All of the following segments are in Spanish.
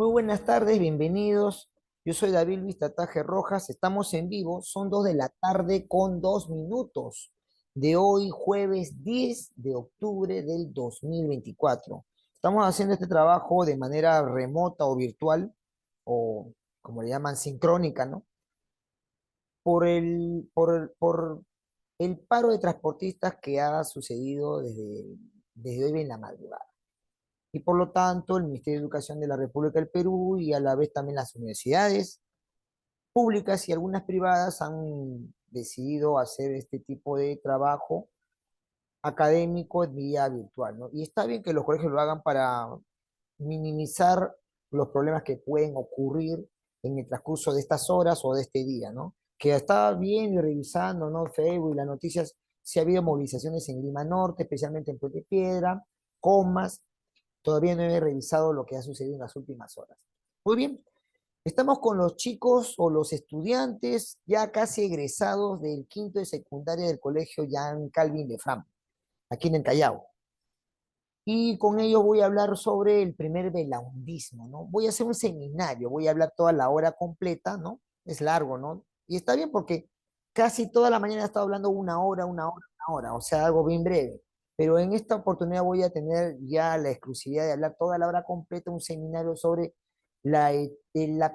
Muy buenas tardes, bienvenidos. Yo soy David Luis Tataje Rojas, estamos en vivo, son 2 de la tarde con 2 minutos de hoy, jueves 10 de octubre del 2024. Estamos haciendo este trabajo de manera remota o virtual, o como le llaman, sincrónica, ¿no? Por el paro de transportistas que ha sucedido desde hoy en la madrugada. Y por lo tanto, el Ministerio de Educación de la República del Perú y a la vez también las universidades públicas y algunas privadas han decidido hacer este tipo de trabajo académico en vía virtual, ¿no? Y está bien que los colegios lo hagan para minimizar los problemas que pueden ocurrir en el transcurso de estas horas o de este día, ¿no? Que está bien y revisando, ¿no? Facebook y las noticias, si ha habido movilizaciones en Lima Norte, especialmente en Puente Piedra, Comas. Todavía no he revisado lo que ha sucedido en las últimas horas. Muy bien, estamos con los chicos o los estudiantes ya casi egresados del quinto de secundaria del colegio Jan Calvin de Fram, aquí en el Callao. Y con ellos voy a hablar sobre el primer velaundismo, ¿no? Voy a hacer un seminario, voy a hablar toda la hora completa, ¿no? Es largo, ¿no? Y está bien porque casi toda la mañana he estado hablando una hora, o sea, algo bien breve. Pero en esta oportunidad voy a tener ya la exclusividad de hablar toda la hora completa, un seminario sobre el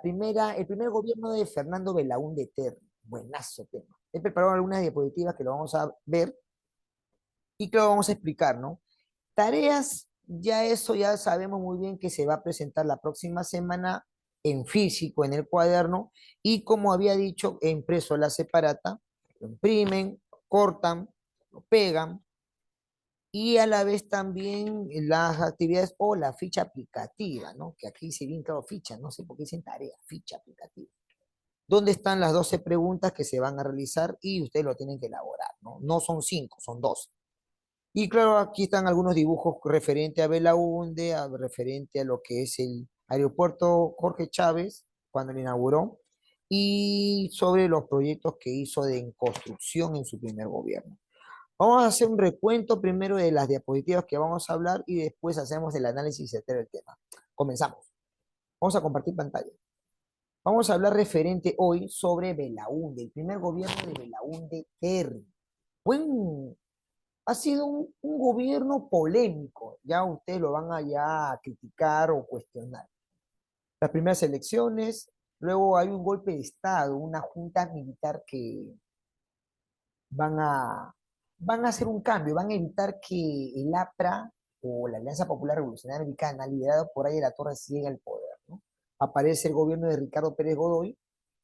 primer gobierno de Fernando Belaúnde Terry. Buenazo tema. He preparado algunas diapositivas que lo vamos a ver y que lo vamos a explicar, ¿no? Tareas, ya eso ya sabemos muy bien que se va a presentar la próxima semana en físico, en el cuaderno, y como había dicho, impreso la separata, lo imprimen, cortan, lo pegan, y a la vez también las actividades o la ficha aplicativa, ¿no? Que aquí se bien claro ficha, no sé por qué dicen tarea, ficha aplicativa. ¿Dónde están las 12 preguntas que se van a realizar? Y ustedes lo tienen que elaborar, ¿no? No son 5, son 12. Y claro, aquí están algunos dibujos referente a Belaúnde, referente a lo que es el aeropuerto Jorge Chávez, cuando lo inauguró, y sobre los proyectos que hizo de en construcción en su primer gobierno. Vamos a hacer un recuento primero de las diapositivas que vamos a hablar y después hacemos el análisis del tema. Comenzamos. Vamos a compartir pantalla. Vamos a hablar referente hoy sobre Belaúnde, el primer gobierno de Belaúnde Terry. Buen Ha sido un gobierno polémico, ya ustedes lo van a ya criticar o cuestionar. Las primeras elecciones, luego hay un golpe de Estado, una junta militar que van a, van a hacer un cambio, van a evitar que el APRA o la Alianza Popular Revolucionaria Americana, liderado por ahí de la Torre, llegue al poder, ¿no? Aparece el gobierno de Ricardo Pérez Godoy,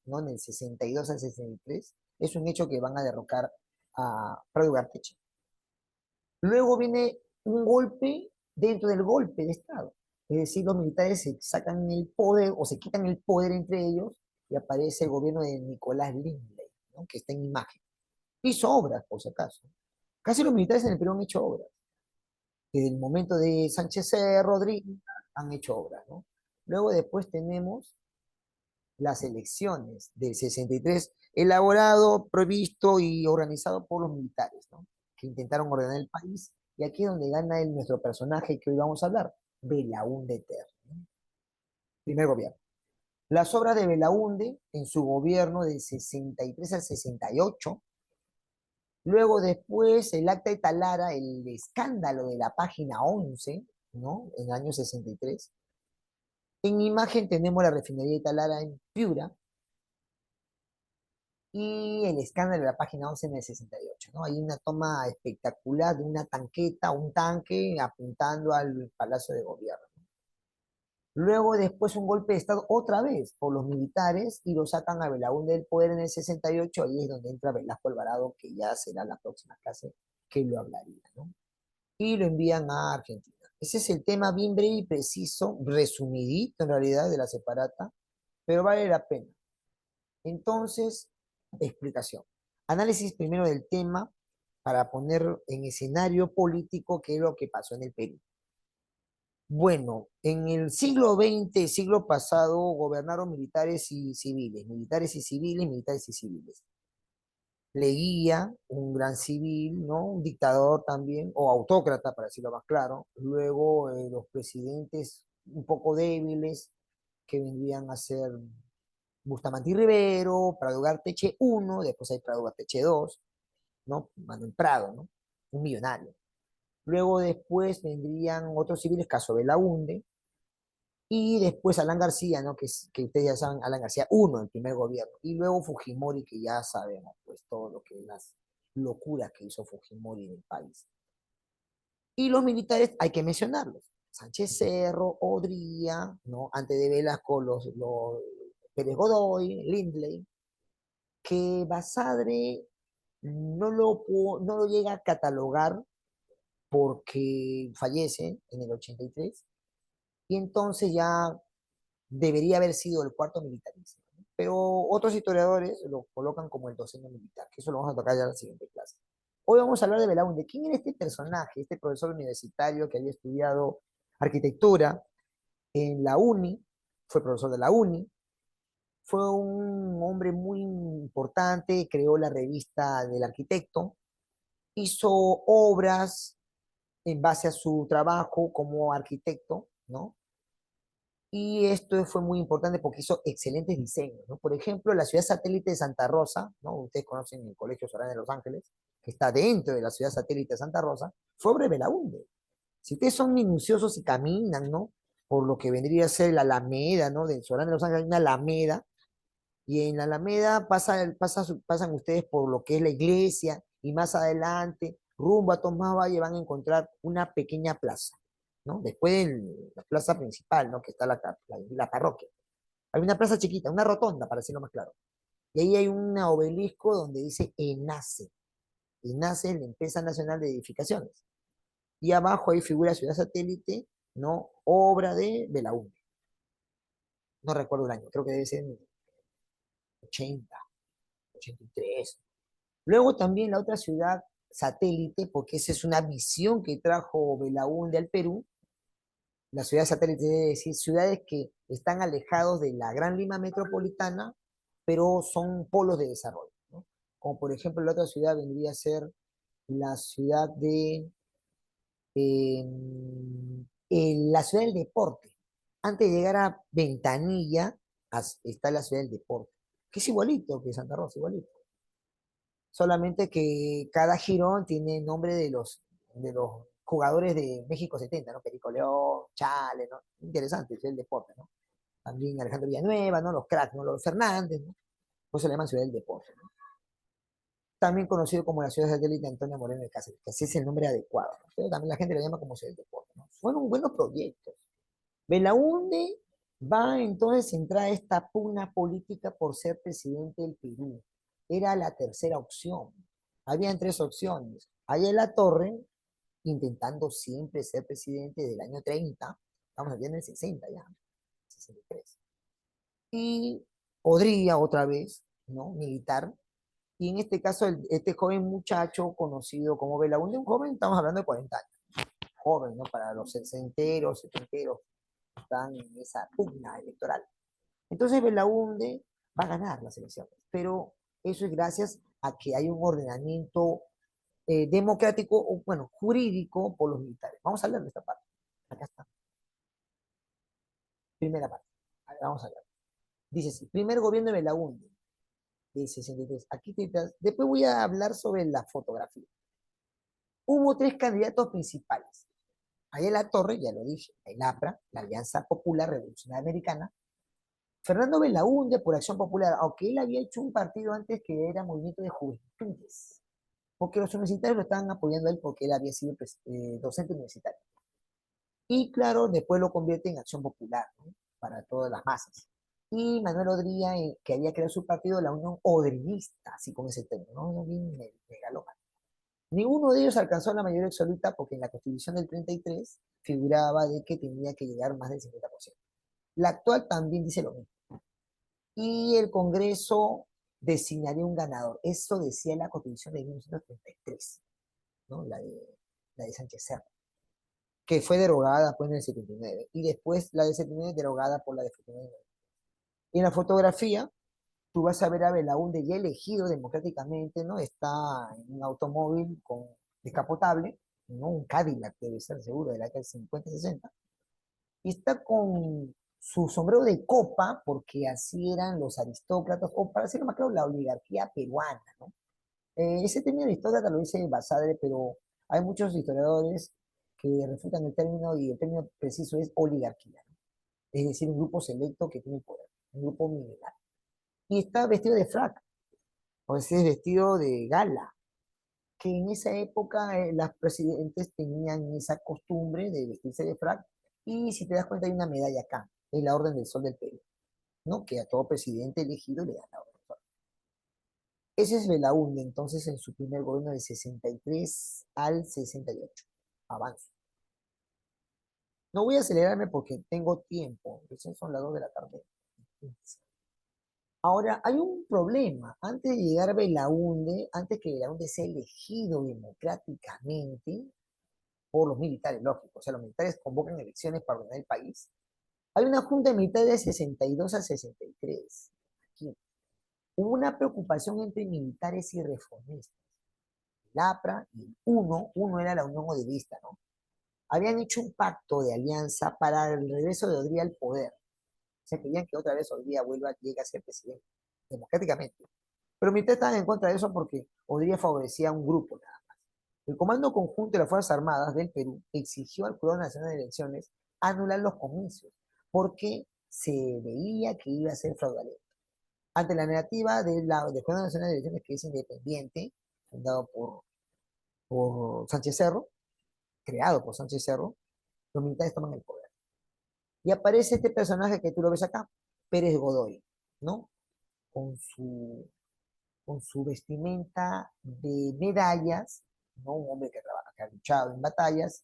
¿no? En el 62 al 63. Es un hecho que van a derrocar a Prado Garteche. Luego viene un golpe dentro del golpe de Estado. Es decir, los militares se sacan el poder o se quitan el poder entre ellos y aparece el gobierno de Nicolás Lindley, ¿no? Que está en imagen. Hizo obras, por si acaso. Casi los militares en el Perú han hecho obras. Desde el momento de Sánchez C. Rodríguez han hecho obras, ¿no? Luego después tenemos las elecciones del 63, elaborado, previsto y organizado por los militares, ¿no? Que intentaron ordenar el país. Y aquí es donde gana nuestro personaje que hoy vamos a hablar, Belaúnde Terry, ¿no? Primer gobierno. Las obras de Belaúnde en su gobierno del 63 al 68. Luego después el acta de Talara, el escándalo de la página 11, ¿no? En el año 63. En imagen tenemos la refinería de Talara en Piura, y el escándalo de la página 11 en el 68, ¿no? Hay una toma espectacular de una tanqueta, un tanque apuntando al Palacio de Gobierno. Luego después un golpe de Estado otra vez por los militares y lo sacan a Belaúnde del poder en el 68, ahí es donde entra Velasco Alvarado, que ya será la próxima clase que lo hablaría, ¿no? Y lo envían a Argentina. Ese es el tema bien breve y preciso, resumidito en realidad de la separata, pero vale la pena. Entonces, explicación. Análisis primero del tema para poner en escenario político qué es lo que pasó en el Perú. Bueno, en el siglo XX, siglo pasado, gobernaron militares y civiles, militares y civiles, militares y civiles. Leguía, un gran civil, ¿no? Un dictador también, o autócrata, para decirlo más claro. Luego, los presidentes un poco débiles, que vendrían a ser Bustamante y Rivero, Prado Ugarteche uno, después hay Prado Ugarteche dos, ¿no? Manuel Prado, ¿no? Un millonario. Luego después vendrían otros civiles, caso Belaúnde, y después Alan García, ¿no? Que ustedes ya saben, Alan García uno, el primer gobierno. Y luego Fujimori, que ya sabemos, pues todo lo que las locuras que hizo Fujimori en el país. Y los militares hay que mencionarlos. Sánchez Cerro, Odría, ¿no? Antes de Velasco, los Pérez Godoy, Lindley, que Basadre no lo llega a catalogar porque fallece en el 83 y entonces ya debería haber sido el cuarto militarismo. Pero otros historiadores lo colocan como el doceño militar, que eso lo vamos a tocar ya en la siguiente clase. Hoy vamos a hablar de Belaúnde. ¿Quién era este personaje, este profesor universitario que había estudiado arquitectura en la UNI? Fue profesor de la UNI, fue un hombre muy importante, creó la revista del arquitecto, hizo obras en base a su trabajo como arquitecto, ¿no? Y esto fue muy importante porque hizo excelentes diseños, ¿no? Por ejemplo, la ciudad satélite de Santa Rosa, ¿no? Ustedes conocen el Colegio Solán de Los Ángeles, que está dentro de la ciudad satélite de Santa Rosa, fue obra de Belaúnde. Si ustedes son minuciosos y caminan, ¿no? Por lo que vendría a ser la Alameda, ¿no? De Solán de Los Ángeles, hay una Alameda, y en la Alameda pasan ustedes por lo que es la iglesia, y más adelante, rumbo a Tomás Valle, van a encontrar una pequeña plaza, ¿no? Después de la plaza principal, ¿no? Que está la parroquia. Hay una plaza chiquita, una rotonda, para decirlo más claro. Y ahí hay un obelisco donde dice ENACE. ENACE es la Empresa Nacional de Edificaciones. Y abajo hay figura Ciudad Satélite, ¿no? Obra de Belaúnde. No recuerdo el año, creo que debe ser en 80, 83. Luego también la otra ciudad satélite, porque esa es una visión que trajo Belaúnde al Perú, la ciudad satélite, es decir, ciudades que están alejados de la Gran Lima metropolitana, pero son polos de desarrollo, ¿no? Como por ejemplo la otra ciudad vendría a ser la ciudad eh, la ciudad del deporte. Antes de llegar a Ventanilla, está la ciudad del deporte, que es igualito que Santa Rosa, igualito. Solamente que cada jirón tiene nombre de los jugadores de México 70, ¿no? Perico León, Chale, ¿no? Interesante, es el deporte, ¿no? También Alejandro Villanueva, ¿no? Los cracks, ¿no? Los Fernández, ¿no? Pues se le llama Ciudad del Deporte, ¿no? También conocido como la ciudad satélite Antonio Moreno de Cáceres, que así es el nombre adecuado, ¿no? Pero también la gente lo llama como Ciudad del Deporte, ¿no? Fueron buenos proyectos. Belaúnde va entonces a entrar a esta pugna política por ser presidente del Perú. Era la tercera opción. Habían tres opciones. Allá La Torre, intentando siempre ser presidente del año 30, estamos hablando del 60 ya, 63. Y podría otra vez, ¿no? Militar. Y en este caso, este joven muchacho conocido como Belaúnde, un joven, estamos hablando de 40 años. Joven, ¿no? Para los sesenteros, setenteros, están en esa pugna electoral. Entonces Belaúnde va a ganar las elecciones, pero eso es gracias a que hay un ordenamiento democrático, o bueno, jurídico por los militares. Vamos a hablar de esta parte. Acá está. Primera parte. A ver, vamos a ver. Dice así, primer gobierno de Belaúnde, de 63. Aquí después voy a hablar sobre la fotografía. Hubo tres candidatos principales. Ahí en La Torre, ya lo dije, el APRA, la Alianza Popular Revolucionaria Americana. Fernando Belaúnde por Acción Popular, aunque él había hecho un partido antes que era Movimiento de Juventudes, porque los universitarios lo estaban apoyando a él porque él había sido pues, docente universitario. Y claro, después lo convierte en Acción Popular, ¿no? Para todas las masas. Y Manuel Odría, que había creado su partido, la Unión Odrinista, así con ese término, ¿no? Uno bien megalómano. Ninguno de ellos alcanzó la mayoría absoluta porque en la Constitución del 33 figuraba de que tenía que llegar más del 50%. La actual también dice lo mismo. Y el Congreso designaría un ganador. Eso decía la Constitución de 1933, ¿no? La de Sánchez Cerro, que fue derogada pues, en el 79. Y después la de 79 derogada por la de 79. Y en la fotografía, tú vas a ver a Belaúnde ya elegido democráticamente, ¿no? Está en un automóvil con descapotable, ¿no? Un Cadillac debe ser seguro, de la década del 50-60. Y está con su sombrero de copa, porque así eran los aristócratas, o para decirlo más claro, la oligarquía peruana, ¿no? Ese término aristócrata lo dice Basadre, pero hay muchos historiadores que refutan el término y el término preciso es oligarquía, ¿no? Es decir, un grupo selecto que tiene poder, un grupo militar. Y está vestido de frac, o sea, es vestido de gala, que en esa época las presidentes tenían esa costumbre de vestirse de frac, y si te das cuenta hay una medalla acá, es la Orden del Sol del Perú, ¿no? Que a todo presidente elegido le dan la Orden del Sol. Ese es Belaúnde, entonces, en su primer gobierno de 63 al 68. Avanzo. No voy a acelerarme porque tengo tiempo, recién son las 2 de la tarde. Ahora, hay un problema. Antes de llegar a Belaúnde, antes que Belaúnde sea elegido democráticamente por los militares, lógico, o sea, los militares convocan elecciones para ordenar el país. Hay una junta militar de 62 a 63. Aquí. Hubo una preocupación entre militares y reformistas. El APRA y el UNO era la Unión Odebista, ¿no? Habían hecho un pacto de alianza para el regreso de Odría al poder. O sea, querían que otra vez Odría llegue a ser presidente, democráticamente. Pero militares estaban en contra de eso porque Odría favorecía a un grupo nada más. El Comando Conjunto de las Fuerzas Armadas del Perú exigió al Jurado Nacional de Elecciones anular los comicios porque se veía que iba a ser fraudulento. Ante la negativa del Jurado Nacional de Elecciones, que es independiente, fundado por Sánchez Cerro, creado por Sánchez Cerro, los militares toman el poder. Y aparece este personaje que tú lo ves acá, Pérez Godoy, ¿no? Con su, con su vestimenta de medallas, ¿no? Un hombre que, trabaja, que ha luchado en batallas,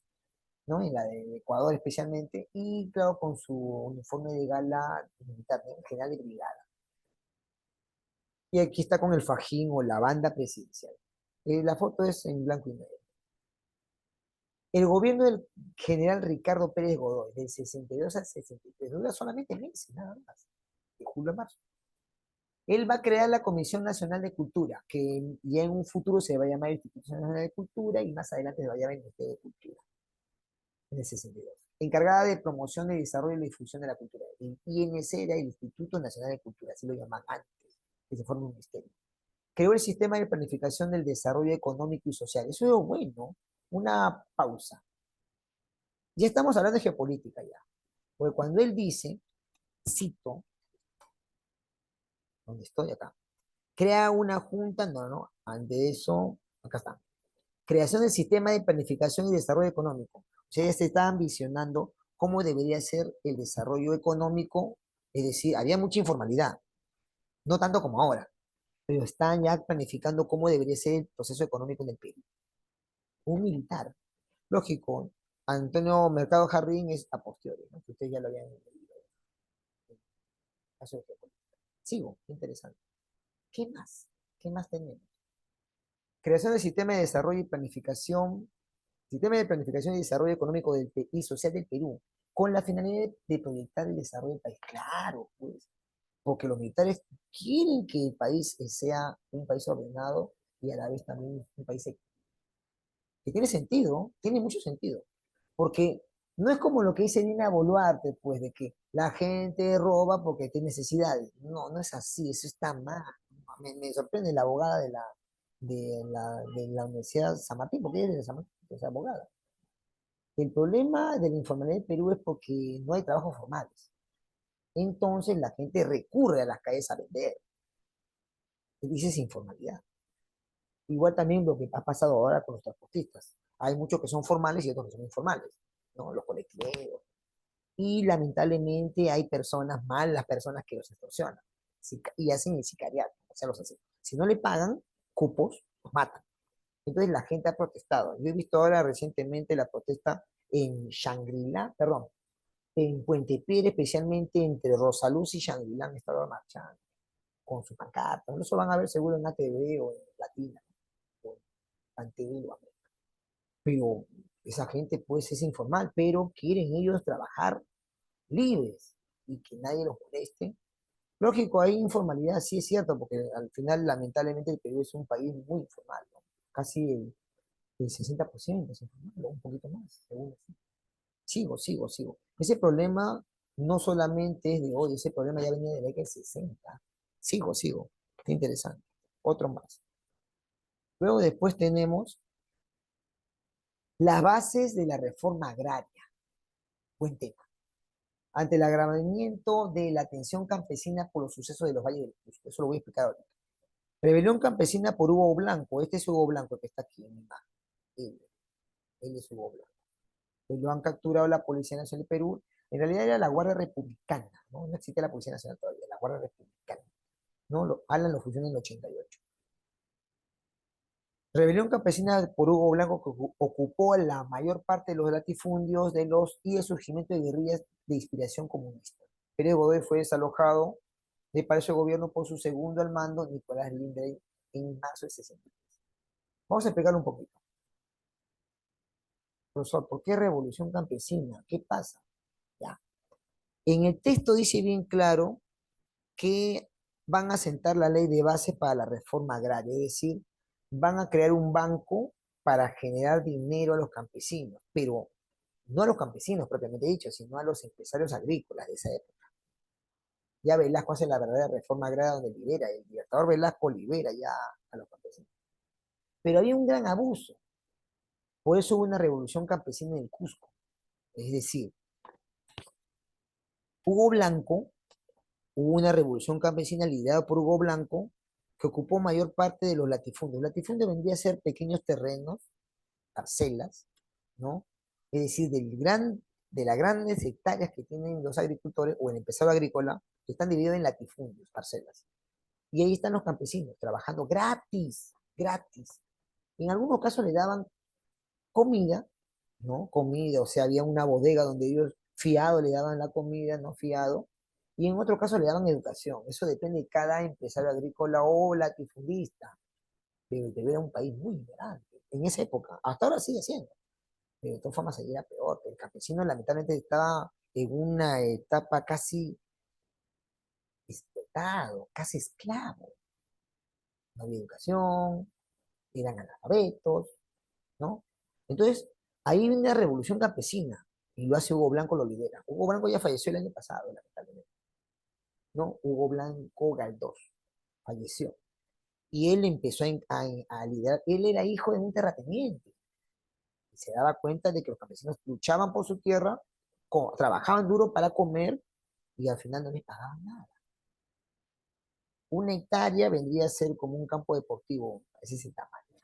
¿no? En la de Ecuador especialmente, y claro, con su uniforme de gala militar, ¿no? General de brigada. Y aquí está con el fajín o la banda presidencial. La foto es en blanco y negro. El gobierno del general Ricardo Pérez Godoy, del 62 al 63, dura solamente meses, nada más, de julio a marzo. Él va a crear la Comisión Nacional de Cultura, que ya en un futuro se va a llamar Institución Nacional de Cultura y más adelante se va a llamar Ministerio de Cultura, en el 62. Encargada de promoción, de desarrollo y la difusión de la cultura. El INC era el Instituto Nacional de Cultura, así lo llaman antes, que se forma un ministerio. Creó el sistema de planificación del desarrollo económico y social. Eso es bueno. Una pausa. Ya estamos hablando de geopolítica ya. Porque cuando él dice, cito, donde estoy acá, crea una junta, no, antes de eso, acá está. Creación del sistema de planificación y desarrollo económico. O sea, ya se está ambicionando cómo debería ser el desarrollo económico, es decir, había mucha informalidad, no tanto como ahora, pero están ya planificando cómo debería ser el proceso económico en el Perú. Un militar, lógico, Antonio Mercado Jardín es a posteriori, ¿no? Que ustedes ya lo habían leído. Caso de geopolítica. Sigo, interesante. ¿Qué más? ¿Qué más tenemos? Creación del sistema de desarrollo y planificación, sistema de planificación y desarrollo económico y social del Perú, con la finalidad de proyectar el desarrollo del país. Claro, pues, porque los militares quieren que el país sea un país ordenado y a la vez también un país que tiene sentido, tiene mucho sentido, porque no es como lo que dice Dina Boluarte, pues, de que la gente roba porque tiene necesidades. No, no es así, eso está mal. Me sorprende la abogada de la Universidad San Martín, porque ella es de San Martín, es abogada. El problema de la informalidad en Perú es porque no hay trabajos formales. Entonces la gente recurre a las calles a vender. Y dices informalidad. Igual también lo que ha pasado ahora con los transportistas. Hay muchos que son formales y otros que son informales, ¿no? Los colectivos. Y lamentablemente hay personas malas, personas que los extorsionan y hacen el sicariato, o sea, los hacen. Si no le pagan cupos, los matan. Entonces la gente ha protestado. Yo he visto ahora recientemente la protesta en Shangri-La, perdón, en Puente Piedra, especialmente entre Rosaluz y Shangri-La, han estado marchando con sus pancartas. Eso van a ver seguro en ATV o en Latina, o en Antiguo. Pero esa gente pues es informal, pero quieren ellos trabajar libres y que nadie los moleste. Lógico, hay informalidad, sí es cierto, porque al final lamentablemente el Perú es un país muy informal, ¿no? Casi el 60% es informal, o un poquito más, según así. Sigo. Ese problema no solamente es de hoy, ese problema ya venía de la década del 60. Sigo, qué interesante. Otro más. Luego después tenemos las bases de la reforma agraria. Buen tema. Ante el agravamiento de la tensión campesina por los sucesos de los Valles del Cusco. Eso lo voy a explicar ahorita. Rebelión campesina por Hugo Blanco. Este es Hugo Blanco que está aquí en mi imagen. Él, él es Hugo Blanco. Lo han capturado la Policía Nacional de Perú. En realidad era la Guardia Republicana, ¿no? No existe la Policía Nacional todavía, la Guardia Republicana. ¿No? Alan lo fusionó en el 88. Rebelión campesina por Hugo Blanco que ocupó la mayor parte de los latifundios y el surgimiento de guerrillas de inspiración comunista. Pérez Godoy fue desalojado de Palacio de Gobierno por su segundo al mando, Nicolás Lindrey, en marzo de 63. Vamos a explicar un poquito. Profesor, ¿por qué revolución campesina? ¿Qué pasa? Ya. En el texto dice bien claro que van a sentar la ley de base para la reforma agraria, es decir, van a crear un banco para generar dinero a los campesinos, pero no a los campesinos propiamente dicho, sino a los empresarios agrícolas de esa época. Ya Velasco hace la verdadera reforma agraria donde libera, el libertador Velasco libera ya a los campesinos. Pero había un gran abuso, por eso hubo una revolución campesina en el Cusco. Es decir, Hugo Blanco, hubo una revolución campesina liderada por Hugo Blanco que ocupó mayor parte de los latifundios. Latifundio vendría a ser pequeños terrenos, parcelas, ¿no? Es decir, de las grandes hectáreas que tienen los agricultores o el empresario agrícola, que están divididos en latifundios, parcelas. Y ahí están los campesinos trabajando gratis, gratis. En algunos casos le daban comida, ¿no? Comida, o sea, había una bodega donde ellos fiado le daban la comida, no fiado, y en otro caso le daban educación. Eso depende de cada empresario agrícola o latifundista, pero Perú era un país muy grande en esa época. Hasta ahora sigue siendo, pero de todas formas seguía peor. El campesino lamentablemente estaba en una etapa casi explotado, casi esclavo. No había educación, eran analfabetos, ¿no? Entonces, ahí viene la revolución campesina y lo hace Hugo Blanco, lo lidera. Hugo Blanco ya falleció el año pasado, lamentablemente, ¿no? Hugo Blanco Galdós falleció. Y él empezó a liderar, él era hijo de un terrateniente y se daba cuenta de que los campesinos luchaban por su tierra, trabajaban duro para comer y al final no les pagaban nada. Una hectárea vendría a ser como un campo deportivo, ese es el tamaño.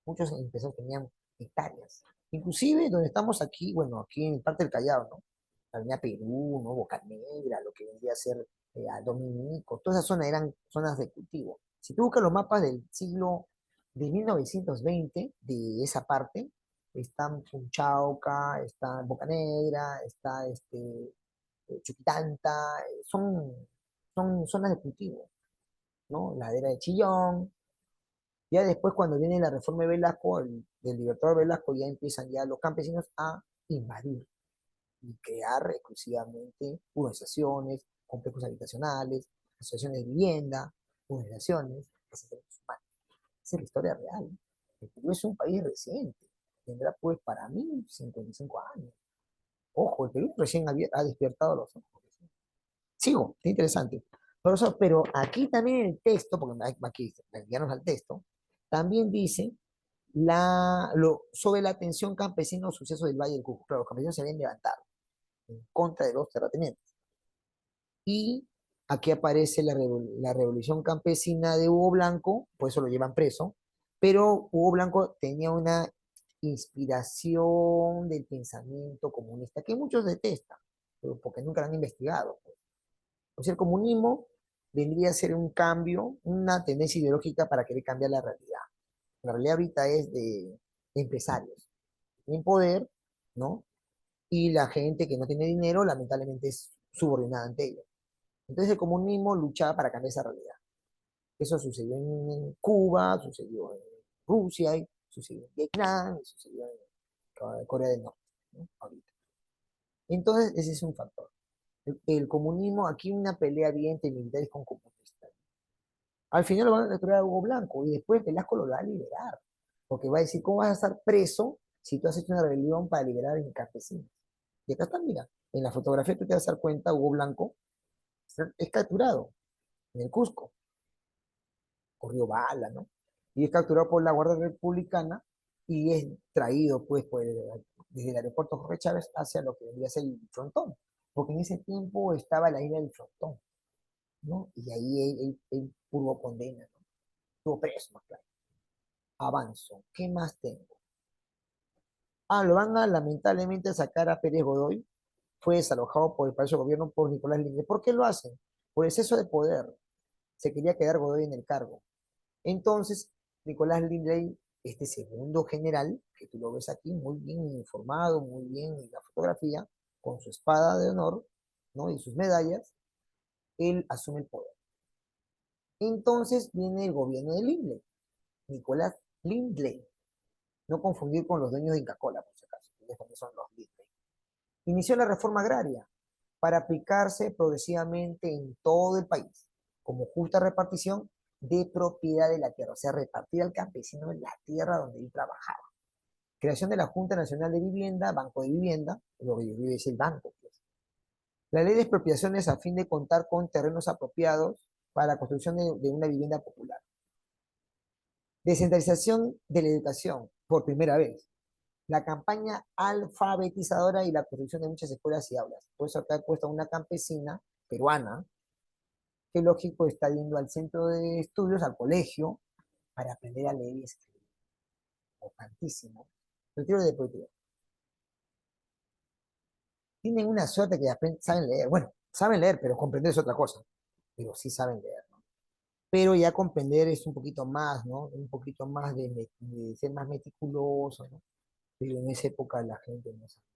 Muchos empresarios tenían hectáreas. Inclusive donde estamos aquí, bueno, aquí en parte del Callao, ¿no? La Avenida Perú, ¿no? Boca Negra, lo que vendría a ser Dominico, todas esas zonas eran zonas de cultivo. Si tú buscas los mapas del siglo de 1920, de esa parte, están Punchauca, está Boca Negra, está Chuquitanta, son zonas de cultivo, ¿no? Ladera de Chillón, ya después, cuando viene la reforma de Velasco, del libertador Velasco, ya empiezan ya los campesinos a invadir y crear exclusivamente urbanizaciones, complejos habitacionales, asociaciones de vivienda, urbanizaciones, asentamientos humanos. Esa es la historia real. El Perú es un país reciente. Tendrá, pues, para mí, 55 años. Ojo, el Perú recién ha despertado los ojos. Sigo, qué interesante. Profesor, pero aquí también en el texto, porque aquí, ya al texto, también dice sobre la tensión campesina o sucesos del Valle del Cusco. Claro, los campesinos se habían levantado en contra de los terratenientes. Y aquí aparece la revolución campesina de Hugo Blanco, por eso lo llevan preso, pero Hugo Blanco tenía una inspiración del pensamiento comunista que muchos detestan, pero porque nunca lo han investigado. O sea, el comunismo vendría a ser un cambio, una tendencia ideológica para querer cambiar la realidad. La realidad ahorita es de empresarios, tienen poder, ¿no? Y la gente que no tiene dinero, lamentablemente, es subordinada ante ellos. Entonces el comunismo luchaba para cambiar esa realidad. Eso sucedió en Cuba, sucedió en Rusia, sucedió en Vietnam, sucedió en Corea del Norte, ¿no? Ahorita. Entonces ese es un factor. El comunismo, aquí una pelea bien entre militares con comunistas. Al final lo van a capturar a Hugo Blanco y después Velasco lo va a liberar. Porque va a decir, ¿cómo vas a estar preso si tú has hecho una rebelión para liberar a campesinos? Y acá están, mira. En la fotografía tú te vas a dar cuenta, Hugo Blanco es capturado en el Cusco, corrió bala, ¿no? Y es capturado por la Guardia Republicana y es traído, pues, desde el aeropuerto Jorge Chávez hacia lo que vendría a ser el frontón, porque en ese tiempo estaba la isla del frontón, ¿no? Y ahí él purgó condena, ¿no? Estuvo preso, más claro. Avanzo. ¿Qué más tengo? Lo van a lamentablemente sacar a Pérez Godoy. Fue desalojado por el Palacio de Gobierno por Nicolás Linde. ¿Por qué lo hacen? Por exceso de poder. Se quería quedar Godoy en el cargo. Entonces, Nicolás Lindley, este segundo general, que tú lo ves aquí, muy bien informado, muy bien en la fotografía, con su espada de honor, ¿no? Y sus medallas, él asume el poder. Entonces viene el gobierno de Lindley, Nicolás Lindley, no confundir con los dueños de Inca Kola, por si acaso, ellos también son los Lindley. Inició la reforma agraria para aplicarse progresivamente en todo el país, como justa repartición de propiedad de la tierra, o sea, repartir al campesino en la tierra donde él trabajaba. Creación de la Junta Nacional de Vivienda, Banco de Vivienda, lo que es el banco, pues. La ley de expropiaciones a fin de contar con terrenos apropiados para la construcción de una vivienda popular. Descentralización de la educación, por primera vez. La campaña alfabetizadora y la construcción de muchas escuelas y aulas. Por eso acá he puesto a una campesina peruana, que lógico está yendo al centro de estudios, al colegio, para aprender a leer y escribir. Importantísimo. Retiro de poesía. Tienen una suerte que saben leer. Bueno, saben leer, pero comprender es otra cosa. Pero sí saben leer, ¿no? Pero ya comprender es un poquito más, ¿no? Un poquito más de ser más meticuloso, ¿no? Pero en esa época la gente no sabe.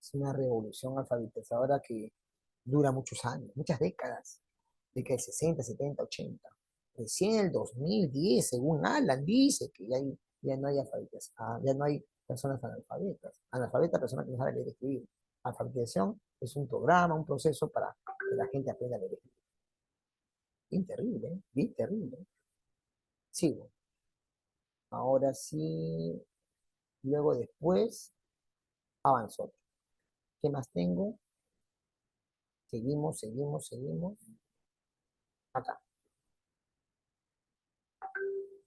Es una revolución alfabetizadora que dura muchos años, muchas décadas, décadas 60, 70, 80. Recién en el 2010, según Alan, dice que ya no hay ya no hay personas analfabetas. Analfabeta, personas que no saben leer y escribir. Alfabetización es un programa, un proceso para que la gente aprenda a leer y escribir. Bien terrible, ¿eh? Bien terrible. Sigo. Ahora sí, luego después avanzo. ¿Qué más tengo? Seguimos, seguimos, seguimos. Acá.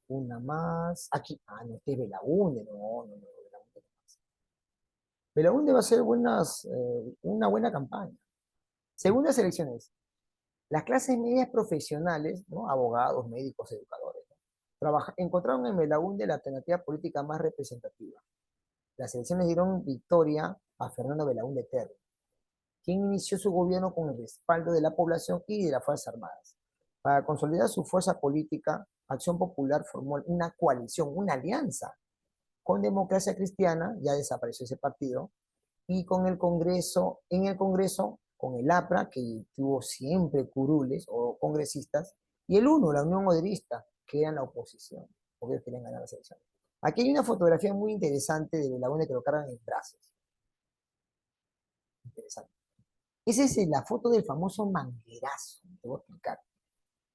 Una más. Aquí. No, este es Belaúnde. No, no, no. Belaúnde no pasa. Belaúnde va a ser una buena campaña. Segundas elecciones. Las clases medias profesionales, ¿no? Abogados, médicos, educadores, ¿no? Encontraron en Belaúnde la alternativa política más representativa. Las elecciones dieron victoria a Fernando Belaúnde Terry, quien inició su gobierno con el respaldo de la población y de las Fuerzas Armadas. Para consolidar su fuerza política, Acción Popular formó una coalición, una alianza con Democracia Cristiana, ya desapareció ese partido, y con el Congreso, en el Congreso, con el APRA, que tuvo siempre curules o congresistas, y el UNO, la Unión Moderista, que eran la oposición, porque ellos querían ganar las elecciones. Aquí hay una fotografía muy interesante de Belaúnde que lo cargan en brazos. Interesante. Esa es la foto del famoso manguerazo. Te voy a explicar.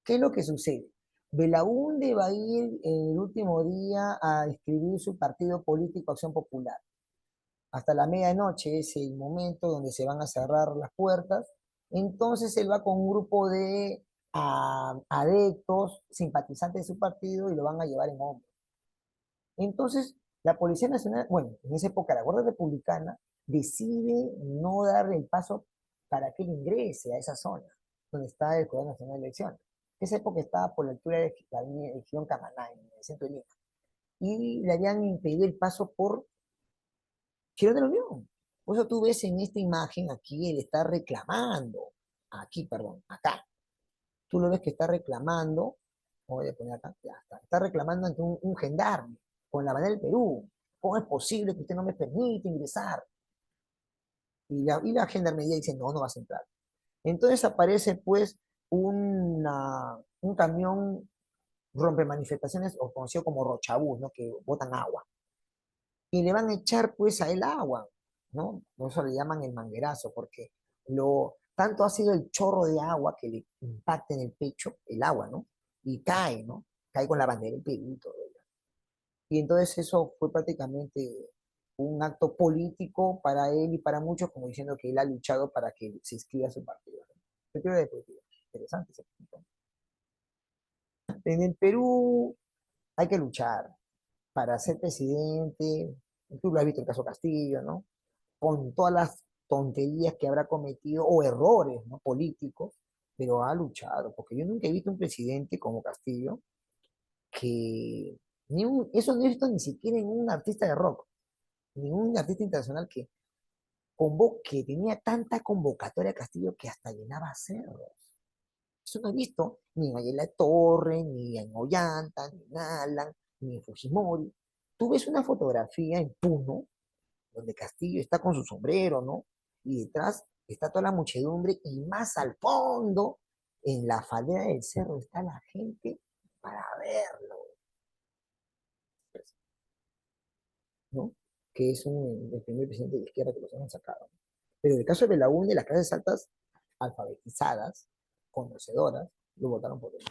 ¿Qué es lo que sucede? Belaúnde va a ir el último día a escribir su partido político Acción Popular. Hasta la medianoche es el momento donde se van a cerrar las puertas. Entonces él va con un grupo de adeptos, simpatizantes de su partido y lo van a llevar en hombros. Entonces la Policía Nacional, bueno, en esa época la Guardia Republicana decide no darle el paso para que él ingrese a esa zona donde está el Jurado Nacional de Elecciones. Esa época estaba por la altura de la avenida Girón Camaná, en el centro de Lima. Y le habían impedido el paso por Girón de la Unión. Por eso tú ves en esta imagen aquí, él está reclamando, aquí, perdón, acá. Tú lo ves que está reclamando, voy a poner acá, ya está reclamando ante un gendarme con la bandera del Perú. ¿Cómo es posible que usted no me permite ingresar? Y la gendarmería dice, no, no vas a entrar. Entonces aparece pues un camión rompe manifestaciones o conocido como rochabús, ¿no? Que botan agua. Y le van a echar pues a él agua, ¿no? Por eso le llaman el manguerazo, porque tanto ha sido el chorro de agua que le impacta en el pecho, el agua, ¿no? Y cae, ¿no? Cae con la bandera del Perú y todo. Y entonces eso fue prácticamente un acto político para él y para muchos, como diciendo que él ha luchado para que se inscriba a su partido, ¿no? Perspectiva deportiva. Interesante ese punto. En el Perú hay que luchar para ser presidente. Tú lo has visto el caso Castillo, ¿no? Con todas las tonterías que habrá cometido o errores, ¿no? Políticos, pero ha luchado, porque yo nunca he visto un presidente como Castillo que eso no he visto ni siquiera en un artista de rock, ningún artista internacional que tenía tanta convocatoria Castillo que hasta llenaba cerros. Eso no he visto ni en Ayala Torre, ni en Ollanta, ni en Alan, ni en Fujimori. Tú ves una fotografía en Puno, donde Castillo está con su sombrero, ¿no? Y detrás está toda la muchedumbre y más al fondo, en la faldera del cerro, está la gente para verlo, ¿no? Que es el primer presidente de izquierda que los han sacado. Pero en el caso de Belaúnde, las clases altas, alfabetizadas, conocedoras, lo votaron por él.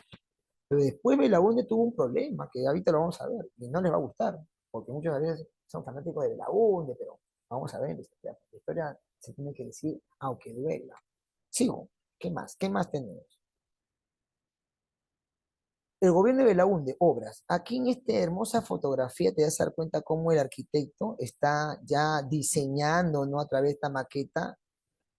Pero después Belaúnde tuvo un problema, que ahorita lo vamos a ver, y no les va a gustar, porque muchos a veces son fanáticos de Belaúnde, pero vamos a ver, la historia se tiene que decir, aunque duela. Sigo, ¿qué más? ¿Qué más tenemos? El gobierno de Belaúnde, obras. Aquí en esta hermosa fotografía te das a dar cuenta cómo el arquitecto está ya diseñando, ¿no? A través de esta maqueta,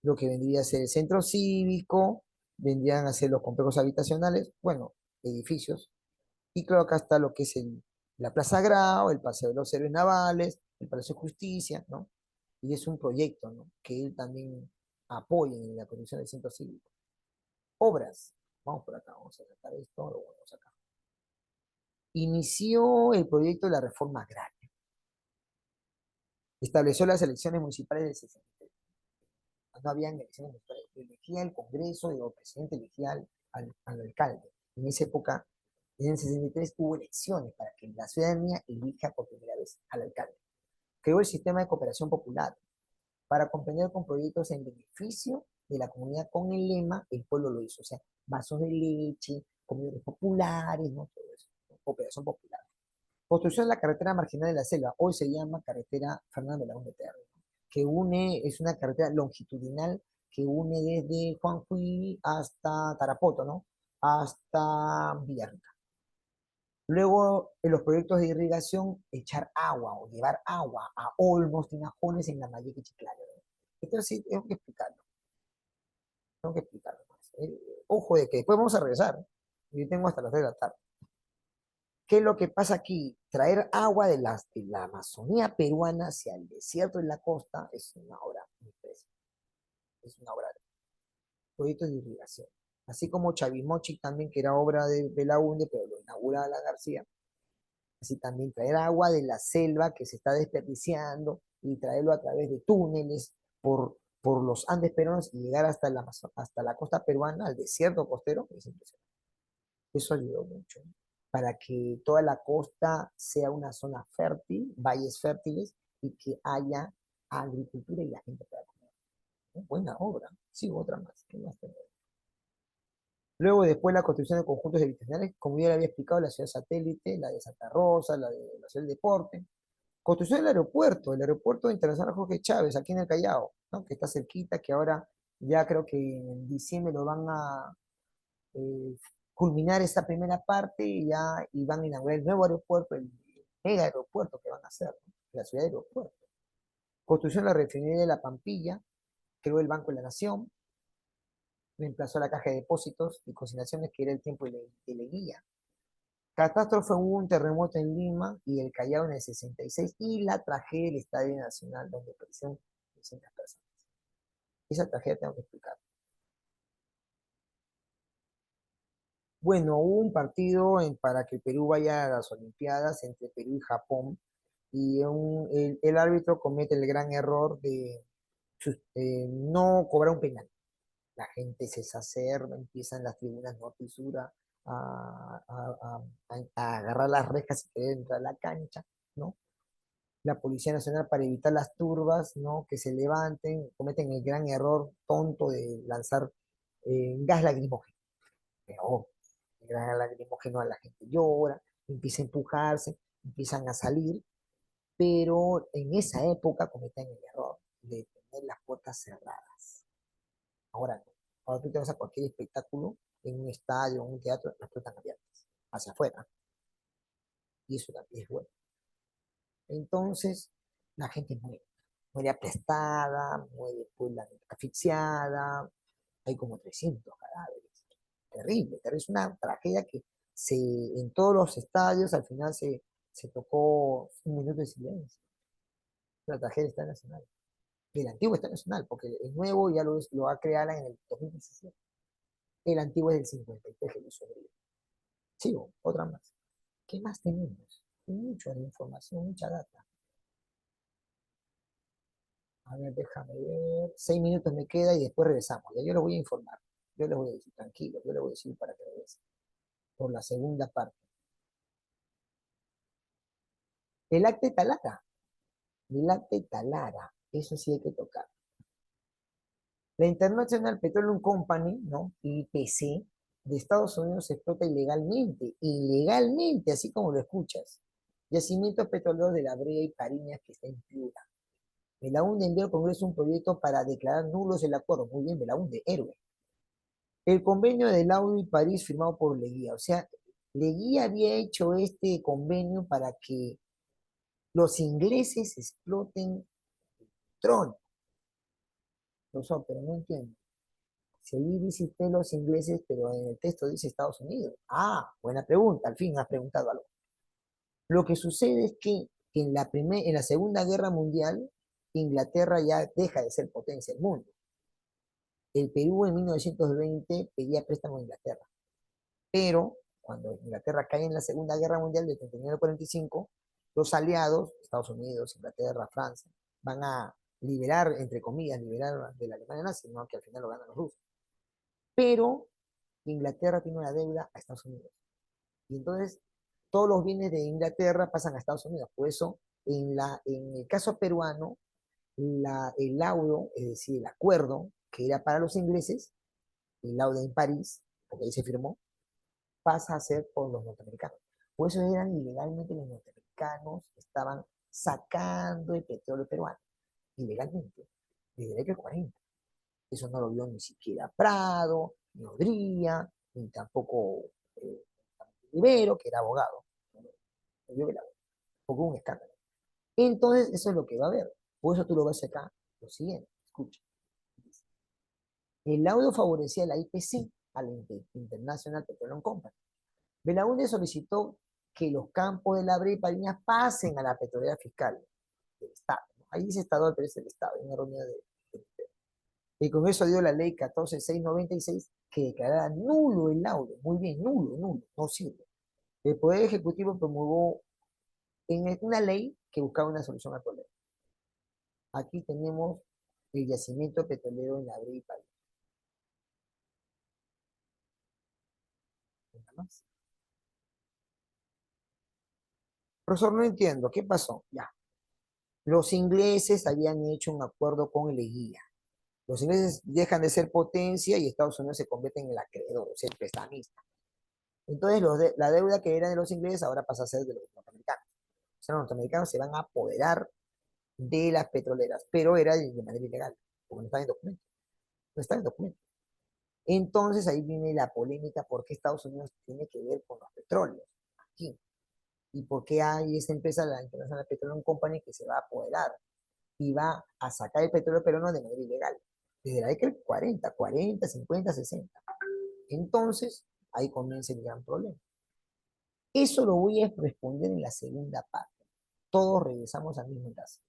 lo que vendría a ser el centro cívico, vendrían a ser los complejos habitacionales, bueno, edificios. Y claro, acá está lo que es la Plaza Grau, el Paseo de los Héroes Navales, el Palacio de Justicia, ¿no? Y es un proyecto, ¿no? Que él también apoya en la construcción del centro cívico. Obras. Vamos por acá, vamos a sacar esto, lo vamos acá. Inició el proyecto de la reforma agraria. Estableció las elecciones municipales del 63. No habían elecciones municipales. Elegía el Congreso y el presidente elegía al alcalde. En esa época, en el 63, hubo elecciones para que la ciudadanía elija por primera vez al alcalde. Creó el sistema de cooperación popular para comprender con proyectos en beneficio de la comunidad con el lema El pueblo lo hizo. O sea, vasos de leche, comedores populares, ¿no? Todo eso, ¿no? Cooperación popular. Construcción de la carretera marginal de la selva, hoy se llama carretera Fernando Belaúnde Terry, que es una carretera longitudinal que une desde Juanjuy hasta Tarapoto, ¿no? Hasta Villarrica. Luego, en los proyectos de irrigación, echar agua o llevar agua a olmos, tinajones en la Mayeca y Chiclayo, ¿no? Esto sí tengo que explicarlo, tengo que explicarlo más. Ojo de que después vamos a regresar. Yo tengo hasta las 3 de la tarde. ¿Qué es lo que pasa aquí? Traer agua de la Amazonía peruana hacia el desierto de la costa es una obra impresionante. Es una obra de proyectos de irrigación. Así como Chavimochi también, que era obra de Belaúnde, pero lo inaugura la García. Así también traer agua de la selva que se está desperdiciando y traerlo a través de túneles por los Andes peruanos y llegar hasta la costa peruana, al desierto costero, es impresionante. Eso ayudó mucho, ¿no? Para que toda la costa sea una zona fértil, valles fértiles y que haya agricultura y la gente pueda comer, ¿no? Buena obra. Sí, otra más. ¿Qué más tenemos? Luego, después, la construcción de conjuntos habitacionales, como ya le había explicado, la ciudad satélite, la de Santa Rosa, la de la ciudad del deporte. Construcción del aeropuerto, el aeropuerto internacional Jorge Chávez, aquí en el Callao, ¿no? Que está cerquita, que ahora ya creo que en diciembre lo van a eh, culminar esta primera parte y van a inaugurar el nuevo aeropuerto, el mega aeropuerto que van a hacer, ¿no? La ciudad de aeropuerto. Construcción de la refinería de La Pampilla, creó el Banco de la Nación, reemplazó la caja de depósitos y consignaciones que era el tiempo de Leguía. Catástrofe, hubo un terremoto en Lima y el Callao en el 66 y la tragedia del Estadio Nacional donde perecieron 200 personas. Esa tragedia tengo que explicar. Bueno, hubo un partido para que Perú vaya a las Olimpiadas entre Perú y Japón y el árbitro comete el gran error de no cobrar un penal. La gente se exacerba, empiezan las tribunas norte y sur a agarrar las rejas y querer entrar a la cancha, ¿no? La Policía Nacional, para evitar las turbas, ¿no? Que se levanten, cometen el gran error tonto de lanzar gas lacrimógeno. Pero el gas lacrimógeno, a la gente llora, empieza a empujarse, empiezan a salir. pero en esa época cometían el error de tener las puertas cerradas. Ahora no. Ahora tú te vas a cualquier espectáculo, en un estadio, en un teatro, las puertas están abiertas, hacia afuera, y eso también es bueno. Entonces, la gente muere, muere aplastada, muere pues, asfixiada, hay como 300 cadáveres. Terrible, terrible, es una tragedia que en todos los estadios al final se tocó un minuto de silencio. La tragedia está nacional. El antiguo está nacional, porque el nuevo ya lo va a crear en el 2017. El antiguo es del 53, Jesús Rodríguez. Sigo, otra más. ¿Qué más tenemos? Mucha información, mucha data. A ver, déjame ver. 6 minutos me queda y después regresamos. Ya yo les voy a informar. Yo les voy a decir, tranquilo, yo les voy a decir para que regresen. Por la segunda parte. El acta de Talara. El acta de Talara. Eso sí hay que tocar. La International Petroleum Company, ¿no? IPC, de Estados Unidos se explota ilegalmente, así como lo escuchas. Yacimientos petroleros de La Brea y Pariñas que está en Piura. Belaúnde envió al Congreso un proyecto para declarar nulos el acuerdo. Muy bien, Belaúnde, héroe. El convenio de Laudo y París firmado por Leguía. O sea, Leguía había hecho este convenio para que los ingleses exploten petróleo. Pero no entiendo. Si ahí dice usted los ingleses, pero en el texto dice Estados Unidos. Ah, buena pregunta, al fin has preguntado algo. Lo que sucede es que en la Segunda Guerra Mundial, Inglaterra ya deja de ser potencia del mundo. El Perú en 1920 pedía préstamo a Inglaterra, pero cuando Inglaterra cae en la Segunda Guerra Mundial de 39 al 45, los aliados, Estados Unidos, Inglaterra, Francia, van a liberar, entre comillas, liberar de la Alemania nazi, no que al final lo ganan los rusos. Pero Inglaterra tiene una deuda a Estados Unidos. Y entonces todos los bienes de Inglaterra pasan a Estados Unidos. Por eso, en el caso peruano, el laudo, es decir, el acuerdo que era para los ingleses, el laudo en París, porque ahí se firmó, pasa a ser por los norteamericanos. Por eso eran ilegalmente los norteamericanos que estaban sacando el petróleo peruano, ilegalmente, desde la década del 40. Eso no lo vio ni siquiera Prado, ni Odría, ni tampoco Rivero, que era abogado. Lo vio Velarde, porque hubo un escándalo. Entonces, eso es lo que va a haber. Por eso tú lo ves acá, lo siguiente, escucha. El laudo favorecía a la IPC, a la International Petroleum Company. Belaúnde solicitó que los campos de La Brea y Pariñas pasen a la petrolera fiscal del Estado. Ahí dice Estado, pero es el Estado, en una reunión el Congreso dio la ley 14696 que declaraba nulo el laudo. Muy bien, nulo, nulo, no sirve. El Poder Ejecutivo promulgó en una ley que buscaba una solución al problema. Aquí tenemos el yacimiento petrolero en La Brea y Pariñas. Nada más. Profesor, no entiendo, ¿qué pasó? Ya. Los ingleses habían hecho un acuerdo con el Leguía. Los ingleses dejan de ser potencia y Estados Unidos se convierte en el acreedor, o sea, el prestamista. Entonces, la deuda que era de los ingleses ahora pasa a ser de los norteamericanos. O sea, los norteamericanos se van a apoderar de las petroleras, pero era de manera ilegal, porque no está en documento. No está en documento. Entonces, ahí viene la polémica por qué Estados Unidos tiene que ver con los petróleos aquí. Y por qué hay esta empresa, la International Petroleum Company, que se va a apoderar y va a sacar el petróleo peruano de manera ilegal. Desde la década del 40, 50, 60. Entonces, ahí comienza el gran problema. Eso lo voy a responder en la segunda parte. Todos regresamos al mismo caso.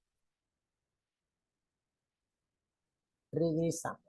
Regresamos.